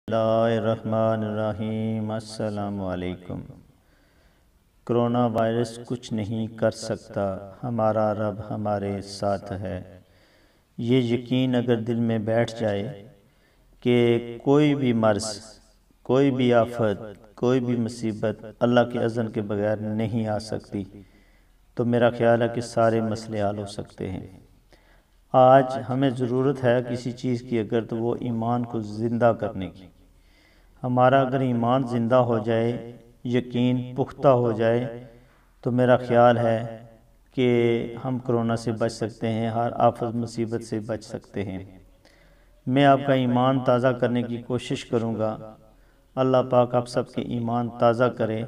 اللہ الرحمن الرحیم۔ السلام علیکم۔ کرونا وائرس کچھ نہیں کر سکتا، ہمارا رب ہمارے ساتھ ہے۔ یہ یقین اگر دل میں بیٹھ جائے کہ کوئی بھی مرض، کوئی بھی آفت، کوئی بھی مصیبت اللہ کے اذن کے بغیر نہیں آ سکتی، تو میرا خیال ہے کہ سارے مسئلے حل ہو سکتے ہیں۔ آج ہمیں ضرورت ہے کسی چیز کی اگر تو وہ ایمان کو زندہ کرنے کی۔ ہمارا اگر ایمان زندہ ہو جائے، یقین پختہ ہو جائے، تو میرا خیال ہے کہ ہم کرونا سے بچ سکتے ہیں، ہر آفت مصیبت سے بچ سکتے ہیں۔ میں آپ کا ایمان تازہ کرنے کی کوشش کروں گا۔ اللہ پاک آپ سب کے ایمان تازہ کرے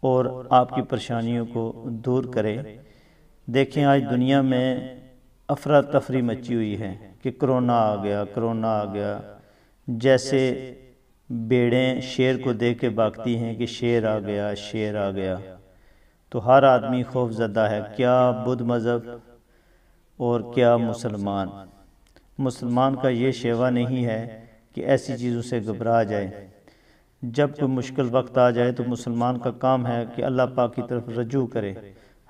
اور آپ کی پریشانیوں کو دور کرے۔ دیکھیں آج دنیا میں افراتفری مچی ہوئی ہے کہ کرونا آ گیا، کرونا آ گیا، جیسے بھیڑیں شیر کو دیکھ کے بھاگتی ہیں کہ شیر آ گیا، شیر آ گیا۔ تو ہر آدمی خوف زدہ ہے، کیا بدھ مذہب اور کیا مسلمان۔ مسلمان کا یہ شیوا نہیں ہے کہ ایسی چیزوں سے گھبرا جائے۔ جب کوئی مشکل وقت آ جائے تو مسلمان کا کام ہے کہ اللہ پاک کی طرف رجوع کرے۔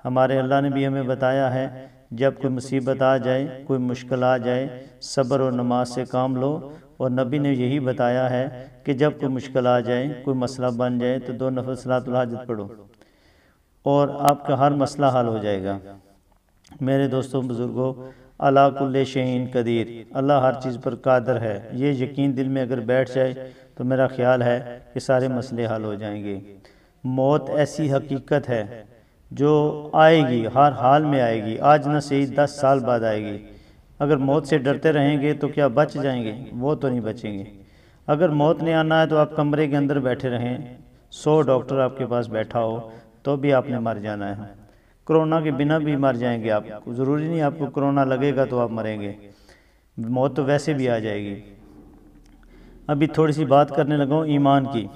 ہمارے اللہ نے بھی ہمیں بتایا ہے جب کوئی مصیبت آ جائے، کوئی مشکل آ جائے، صبر اور نماز سے کام لو۔ اور نبی نے یہی بتایا ہے کہ جب کوئی مشکل آ جائے، کوئی مسئلہ بن جائے تو 2 نفل صلاۃ الحاجت پڑھو اور آپ کا ہر مسئلہ حل ہو جائے گا۔ میرے دوستوں بزرگوں، اللہ کل شیء قدیر، اللہ ہر چیز پر قادر ہے۔ یہ یقین دل میں اگر بیٹھ جائے تو میرا خیال ہے کہ سارے مسئلے حل ہو جائیں گے۔ موت ایسی حقیقت ہے جو آئے گی، ہر حال میں آئے گی، آج نہ صحیح 10 سال بعد آئے گی۔ اگر موت سے ڈرتے رہیں گے تو کیا بچ جائیں گے؟ وہ تو نہیں بچیں گے۔ اگر موت نے آنا ہے تو آپ کمرے کے اندر بیٹھے رہیں، 100 ڈاکٹر آپ کے پاس بیٹھا ہو تو بھی آپ نے مر جانا ہے۔ کرونا کے بنا بھی مر جائیں گے آپ، ضروری نہیں آپ کو کرونا لگے گا تو آپ مریں گے، موت تو ویسے بھی آ جائے گی۔ ابھی تھوڑی سی بات کرنے لگا ہوں ایمان کی۔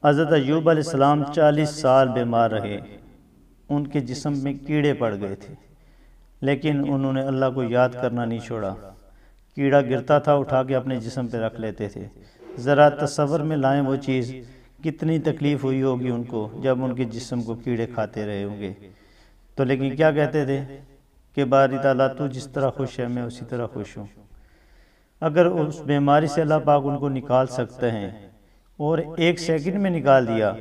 حضرت ایوب علیہ السلام 40 سال بیمار رہے، ان کے جسم میں کیڑے پڑ گئے تھے، لیکن انہوں نے اللہ کو یاد کرنا نہیں چھوڑا۔ کیڑا گرتا تھا اٹھا کے اپنے جسم پہ رکھ لیتے تھے۔ ذرا تصور میں لائیں وہ چیز، کتنی تکلیف ہوئی ہوگی ان کو جب ان کے جسم کو کیڑے کھاتے رہے ہوں گے۔ تو لیکن کیا کہتے تھے کہ باری تعالیٰ تو جس طرح خوش ہے میں اسی طرح خوش ہوں۔ اگر اس بیماری سے اللہ پاک ان کو نکال سکتے ہیں اور 1 سیکنڈ میں نکال دیا،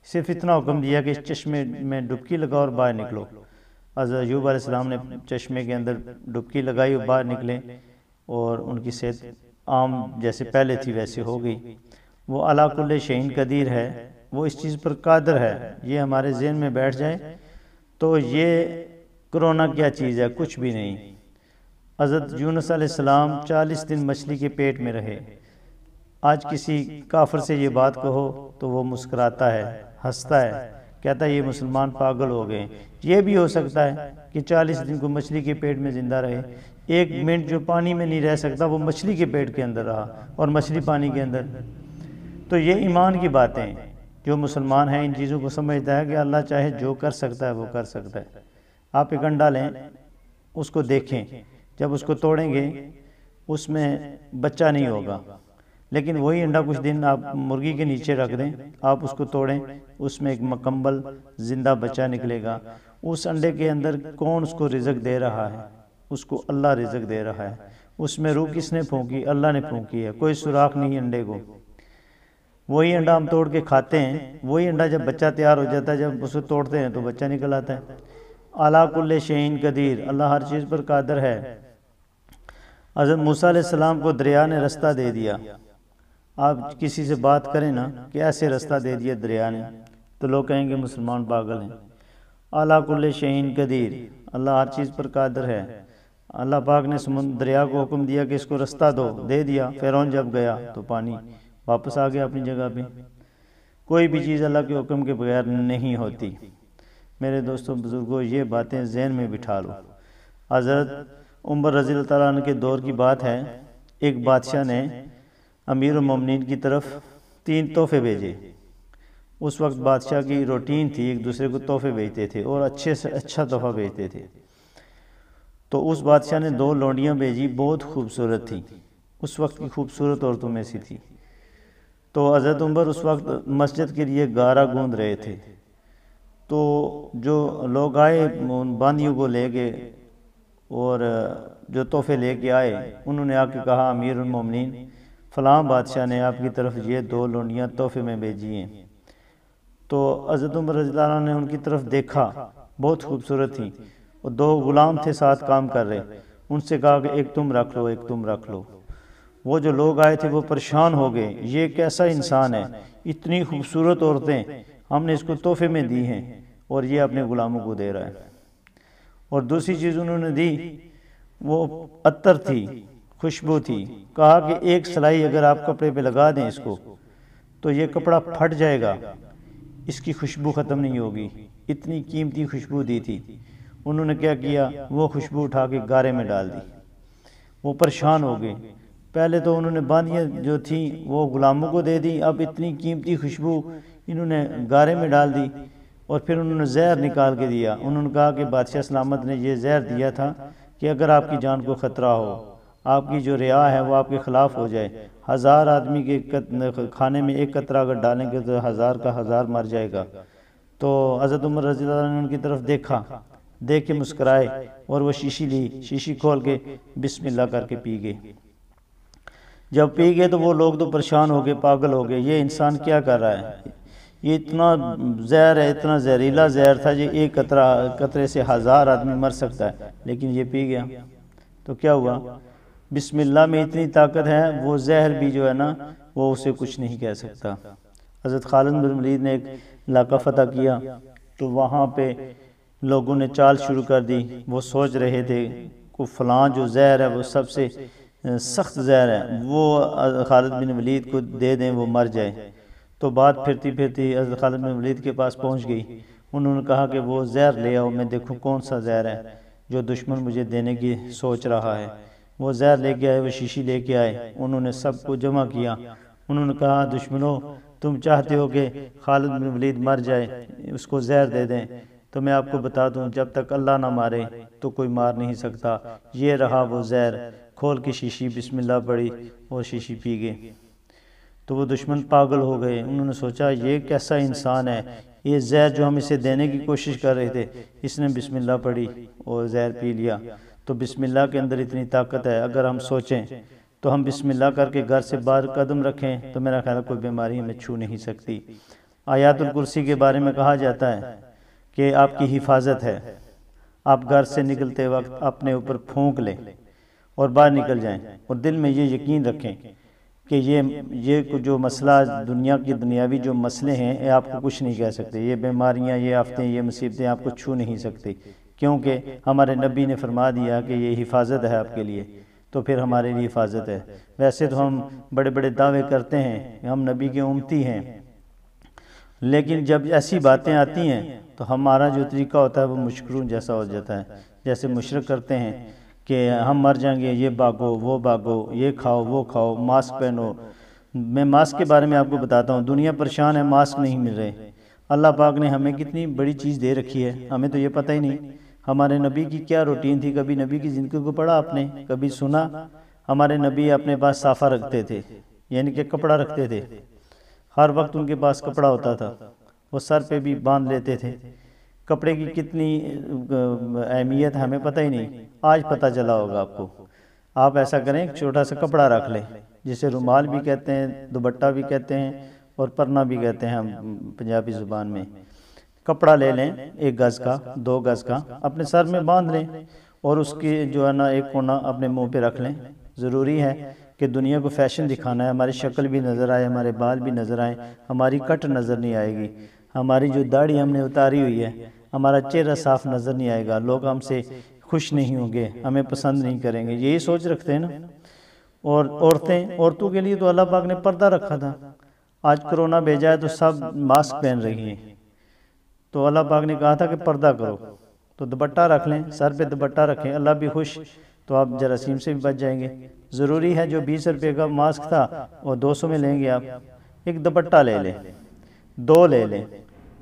صرف اتنا حکم دیا کہ اس چشمے میں ڈبکی لگاؤ اور باہر نکلو۔ حضرت ایوب علیہ السلام نے چشمے کے اندر ڈبکی لگائی اور باہر نکلے اور ان کی صحت عام جیسے پہلے تھی ویسے ہو گئی۔ وہ علی کل شیء قدیر ہے، وہ اس چیز پر قادر ہے۔ یہ ہمارے ذہن میں بیٹھ جائے تو یہ کرونا کیا چیز ہے، کچھ بھی نہیں۔ حضرت یونس علیہ السلام 40 دن مچھلی کے پیٹ میں رہے۔ آج کسی کافر سے یہ بات کہو تو وہ مسکراتا ہے، ہنستا ہے، کہتا ہے یہ مسلمان پاگل ہو گئے۔ یہ بھی ہو سکتا ہے کہ 40 دن کو مچھلی کے پیٹ میں زندہ رہے، 1 منٹ جو پانی میں نہیں رہ سکتا وہ مچھلی کے پیٹ کے اندر رہا اور مچھلی پانی کے اندر۔ تو یہ ایمان کی باتیں، جو مسلمان ہیں ان چیزوں کو سمجھتا ہے کہ اللہ چاہے جو کر سکتا ہے وہ کر سکتا ہے۔ آپ ایک انڈا لیں، اس کو دیکھیں، جب اس کو توڑیں گے اس میں بچہ نہیں ہوگا، لیکن وہی انڈا کچھ دن آپ مرغی کے نیچے رکھ دیں، آپ اس کو توڑیں، اس میں ایک مکمل زندہ بچہ نکلے گا۔ اس انڈے کے اندر کون اس کو رزق دے رہا ہے؟ اس کو اللہ رزق دے رہا ہے۔ اس میں روح کس نے پھونکی؟ اللہ نے پھونکی ہے، کوئی سوراخ نہیں انڈے کو۔ وہی انڈا ہم توڑ کے کھاتے ہیں، وہی انڈا جب بچہ تیار ہو جاتا ہے، جب اسے توڑتے ہیں تو بچہ نکل آتا ہے۔ اعلیٰ کل شیء قدیر، اللہ ہر چیز پر قادر ہے۔ حضرت موسیٰ علیہ السلام کو دریا نے رستہ دے دیا۔ آپ کسی سے بات کریں نا کہ ایسے رستہ دے دیا دریا نے تو لوگ کہیں گے مسلمان پاگل ہیں۔ اعلیٰ کل شیء قدیر، اللہ ہر چیز پر قادر ہے۔ اللہ پاک نے دریا کو حکم دیا کہ اس کو رستہ دو، دے دیا۔ فرعون جب گیا تو پانی واپس آ گیا اپنی جگہ پہ۔ کوئی بھی چیز اللہ کے حکم کے بغیر نہیں ہوتی۔ میرے دوستوں بزرگوں، یہ باتیں ذہن میں بٹھا لو۔ حضرت عمر رضی اللہ تعالیٰ عنہ کے دور کی بات ہے، ایک بادشاہ نے امیر المومنین کی طرف 3 تحفے بھیجے۔ اس وقت بادشاہ کی روٹین تھی، ایک دوسرے کو تحفے بھیجتے تھے اور اچھے سے اچھا تحفہ بھیجتے تھے۔ تو اس بادشاہ نے 2 لونڈیاں بھیجی، بہت خوبصورت تھیں، اس وقت کی خوبصورت عورتوں میں سے تھی۔ تو حضرت عمر اس وقت مسجد کے لیے گارا گوند رہے تھے، تو جو لوگ آئے ان باندیوں کو لے گئے اور جو تحفے لے کے آئے، انہوں نے آ کے کہا امیر المومنین فلاں بادشاہ نے آپ کی طرف یہ 2 لونڈیاں تحفے میں بھیجی ہیں۔ تو حضرت عمر رضی اللہ عنہ نے ان کی طرف دیکھا، بہت خوبصورت تھیں، اور 2 غلام تھے ساتھ کام کر رہے، ان سے کہا کہ ایک تم رکھ لو، ایک تم رکھ لو۔ وہ جو لوگ آئے تھے وہ پریشان ہو گئے، یہ کیسا انسان ہے، اتنی خوبصورت عورتیں ہم نے اس کو تحفے میں دی ہیں اور یہ اپنے غلاموں کو دے رہا ہے۔ اور دوسری چیز انہوں نے دی، وہ عطر تھی، خوشبو تھی، کہا کہ ایک سلائی اگر آپ کپڑے پہ لگا دیں اس کو تو یہ کپڑا پھٹ جائے گا، اس کی خوشبو ختم نہیں ہوگی، اتنی قیمتی خوشبو دی تھی۔ انہوں نے کیا کیا، وہ خوشبو اٹھا کے گارے میں ڈال دی۔ وہ پریشان ہو گئے، پہلے تو انہوں نے باندیاں جو تھیں وہ غلاموں کو دے دی، اب اتنی قیمتی خوشبو انہوں نے گارے میں ڈال دی، اور پھر انہوں نے زہر نکال کے دیا۔ انہوں نے کہا کہ بادشاہ سلامت نے یہ زہر دیا تھا کہ اگر آپ کی جان کو خطرہ ہو، آپ کی جو رعا ہے وہ آپ کے خلاف ہو جائے، 1000 آدمی کے کھانے میں ایک قطرہ اگر ڈالیں گے تو 1000 کا 1000 مر جائے گا۔ تو حضرت عمر رضی اللہ عنہ نے ان کی طرف دیکھا، دیکھ کے مسکرائے، اور وہ شیشی لی، شیشی کھول کے بسم اللہ کر کے پی گئے۔ جب پی گئے تو وہ لوگ تو پریشان ہو گئے، پاگل ہو گئے، یہ انسان کیا کر رہا ہے، یہ اتنا زہر ہے، اتنا زہریلا زہر تھا، یہ ایک قطرے سے 1000 آدمی مر سکتا ہے، لیکن یہ پی گیا۔ تو کیا ہوا، بسم اللہ میں اتنی طاقت ہے، وہ زہر بھی جو ہے نا وہ اسے کچھ نہیں کہہ سکتا۔ حضرت خالد بن ولید نے ایک علاقہ فتح کیا تو وہاں پہ لوگوں نے چال شروع کر دی، وہ سوچ رہے تھے کہ فلاں جو زہر ہے وہ سب سے سخت زہر ہے، وہ خالد بن ولید کو دے دیں وہ مر جائے۔ تو بات پھرتی پھرتی حضرت خالد بن ولید کے پاس پہنچ گئی، انہوں نے کہا کہ وہ زہر لے آؤ، میں دیکھوں کون سا زہر ہے جو دشمن مجھے دینے کی سوچ رہا ہے۔ وہ زہر لے کے آئے، وہ شیشی لے کے آئے، انہوں نے سب کو جمع کیا، انہوں نے کہا دشمنوں تم چاہتے ہو کہ خالد بن ولید مر جائے، اس کو زہر دے دیں، تو میں آپ کو بتا دوں جب تک اللہ نہ مارے تو کوئی مار نہیں سکتا۔ یہ رہا وہ زہر، کھول کے شیشی بسم اللہ پڑھی اور شیشی پی گئے۔ تو وہ دشمن پاگل ہو گئے، انہوں نے سوچا یہ کیسا انسان ہے، یہ زہر جو ہم اسے دینے کی کوشش کر رہے تھے، اس نے بسم اللہ پڑھی اور زہر پی لیا۔ تو بسم اللہ کے اندر اتنی طاقت ہے، اگر ہم سوچیں تو ہم بسم اللہ کر کے گھر سے باہر قدم رکھیں تو میرا خیال ہے کوئی بیماری ہمیں چھو نہیں سکتی۔ آیات الکرسی کے بارے میں کہا جاتا ہے کہ آپ کی حفاظت ہے، آپ گھر سے نکلتے وقت اپنے اوپر پھونک لیں اور باہر نکل جائیں، اور دل میں یہ یقین رکھیں کہ یہ جو مسئلہ دنیا کی دنیاوی جو مسئلے ہیں یہ آپ کو کچھ نہیں کہہ سکتے، یہ بیماریاں، یہ آفتیں، یہ مصیبتیں آپ کو چھو نہیں سکتی، کیونکہ ہمارے نبی نے فرما دیا کہ یہ حفاظت ہے آپ کے لیے، تو پھر ہمارے لیے حفاظت ہے۔ ویسے تو ہم بڑے بڑے دعوے کرتے ہیں کہ ہم نبی کے امتی ہیں، لیکن جب ایسی باتیں آتی ہیں تو ہمارا جو طریقہ ہوتا ہے وہ مشکرون جیسا ہو جاتا ہے، جیسے مشرک کرتے ہیں کہ ہم مر جائیں گے، یہ باغو وہ باغو، یہ کھاؤ وہ کھاؤ، ماسک پہنو۔ میں ماسک کے بارے میں آپ کو بتاتا ہوں، دنیا پریشان ہے، ماسک نہیں مل رہے۔ اللہ پاک نے ہمیں کتنی بڑی چیز دے رکھی ہے، ہمیں تو یہ پتہ ہی نہیں۔ ہمارے نبی کی کیا روٹین تھی، کبھی نبی کی زندگی کو پڑھا آپ نے، کبھی سنا؟ ہمارے نبی اپنے پاس صافہ رکھتے تھے، یعنی کہ کپڑا رکھتے تھے، ہر وقت ان کے پاس کپڑا ہوتا تھا، وہ سر پہ بھی باندھ لیتے تھے۔ کپڑے کی کتنی اہمیت ہمیں پتہ ہی نہیں، آج پتہ چلا ہوگا آپ کو۔ آپ ایسا کریں چھوٹا سا کپڑا رکھ لیں، جسے رومال بھی کہتے ہیں، دوپٹہ بھی کہتے ہیں، اور پرنا بھی کہتے ہیں ہم پنجابی زبان میں۔ کپڑا لے لیں 1 گز کا 2 گز کا، اپنے سر میں باندھ لیں، اور اس کی جو ہے نا ایک کونا اپنے منہ پہ رکھ لیں۔ ضروری ہے کہ دنیا کو فیشن دکھانا ہے، ہماری شکل بھی نظر آئے، ہمارے بال بھی نظر آئیں، ہماری کٹ نظر نہیں آئے گی، ہماری جو داڑھی ہم نے اتاری ہوئی ہے، ہمارا چہرہ صاف نظر نہیں آئے گا، لوگ ہم سے خوش نہیں ہوں گے، ہمیں پسند نہیں کریں گے، یہی سوچ رکھتے ہیں نا۔ اور عورتوں کے لیے تو اللہ پاک نے پردہ رکھا تھا، آج کرونا بھیجا ہے تو سب ماسک پہن رہی ہیں، تو اللہ پاک نے کہا تھا کہ پردہ کرو، تو دوپٹہ رکھ لیں، سر پہ دوپٹہ رکھیں، اللہ بھی خوش، تو آپ جراثیم سے بھی بچ جائیں گے۔ ضروری ہے جو 20 روپے کا ماسک تھا وہ 200 میں لیں گے آپ، ایک دوپٹہ لے لیں، 2 لے لیں،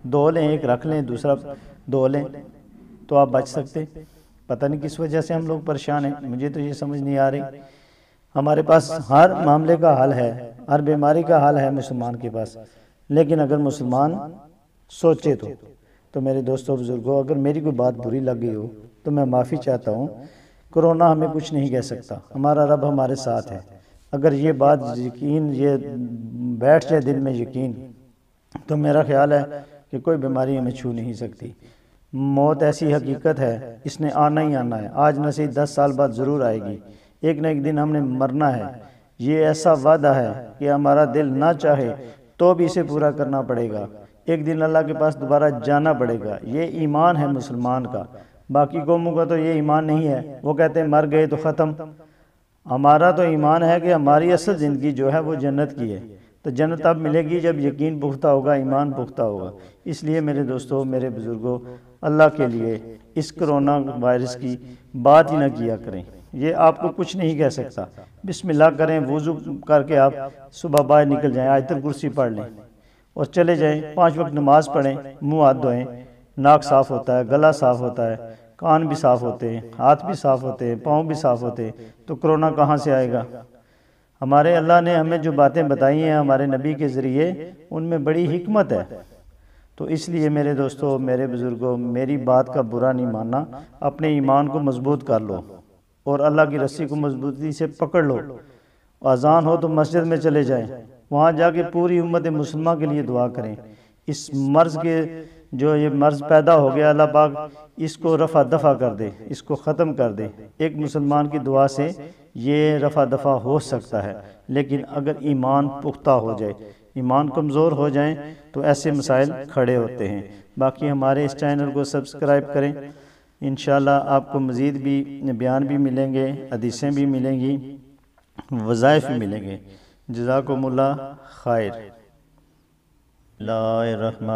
2 لیں، ایک رکھ لیں، دوسرا 2 لیں، تو آپ بچ سکتے۔ پتہ نہیں کس وجہ سے ہم لوگ پریشان ہیں، مجھے تو یہ سمجھ نہیں آ رہی ہمارے پاس ہر معاملے کا حل ہے، ہر بیماری کا حل ہے مسلمان کے پاس، لیکن اگر مسلمان سوچے تو میرے دوستوں بزرگوں، اگر میری کوئی بات بری لگ گئی ہو تو میں معافی چاہتا ہوں۔ کرونا ہمیں کچھ نہیں کہہ سکتا، ہمارا رب ہمارے ساتھ ہے۔ اگر یہ بات یقین یہ بیٹھ جائے دل میں یقین، تو میرا خیال ہے کہ کوئی بیماری ہمیں چھو نہیں سکتی۔ موت ایسی حقیقت ہے، اس نے آنا ہی آنا ہے، آج نہ صحیح 10 سال بعد ضرور آئے گی، ایک نہ ایک دن ہم نے مرنا ہے۔ یہ ایسا وعدہ ہے کہ ہمارا دل نہ چاہے تو بھی اسے پورا کرنا پڑے گا، ایک دن اللہ کے پاس دوبارہ جانا پڑے گا۔ یہ ایمان ہے مسلمان کا، باقی قوموں کا تو یہ ایمان نہیں ہے، وہ کہتے ہیں مر گئے تو ختم۔ ہمارا تو ایمان ہے کہ ہماری اصل زندگی جو ہے وہ جنت کی ہے، تو جنت اب ملے گی جب یقین پختہ ہوگا، ایمان پختہ ہوگا۔ اس لیے میرے دوستوں، میرے بزرگوں، اللہ کے لیے اس کرونا وائرس کی بات ہی نہ کیا کریں، یہ آپ کو کچھ نہیں کہہ سکتا۔ بسم اللہ کریں، وضو کر کے آپ صبح باہر نکل جائیں، آیت الکرسی پڑھ لیں اور چلے جائیں، 5 وقت نماز پڑھیں، منہ ہاتھ دھوئیں، ناک صاف ہوتا ہے، گلا صاف ہوتا ہے، کان بھی صاف ہوتے ہیں، ہاتھ بھی صاف ہوتے ہیں، پاؤں بھی صاف ہوتے ہیں، تو کرونا کہاں سے آئے گا؟ ہمارے اللہ نے ہمیں جو باتیں بتائی ہیں ہمارے نبی کے ذریعے، ان میں بڑی حکمت ہے۔ تو اس لیے میرے دوستوں، میرے بزرگوں، میری بات کا برا نہیں ماننا، اپنے ایمان کو مضبوط کر لو اور اللہ کی رسی کو مضبوطی سے پکڑ لو۔ اذان ہو تو مسجد میں چلے جائیں، وہاں جا کے پوری امت مسلمہ کے لیے دعا کریں۔ اس مرض کے جو یہ مرض پیدا ہو گیا، اللہ پاک اس کو رفع دفع کر دے، اس کو ختم کر دے۔ ایک مسلمان کی دعا سے یہ رفع دفع ہو سکتا ہے، لیکن اگر ایمان پختہ ہو جائے، ایمان کمزور ہو جائیں تو ایسے مسائل کھڑے ہوتے ہیں۔ باقی ہمارے اس چینل کو سبسکرائب کریں، انشاءاللہ آپ کو مزید بھی بیان بھی ملیں گے، حدیثیں بھی ملیں گی، وظائف بھی ملیں گے۔ جزاکم اللہ خیر۔ لا الرحمن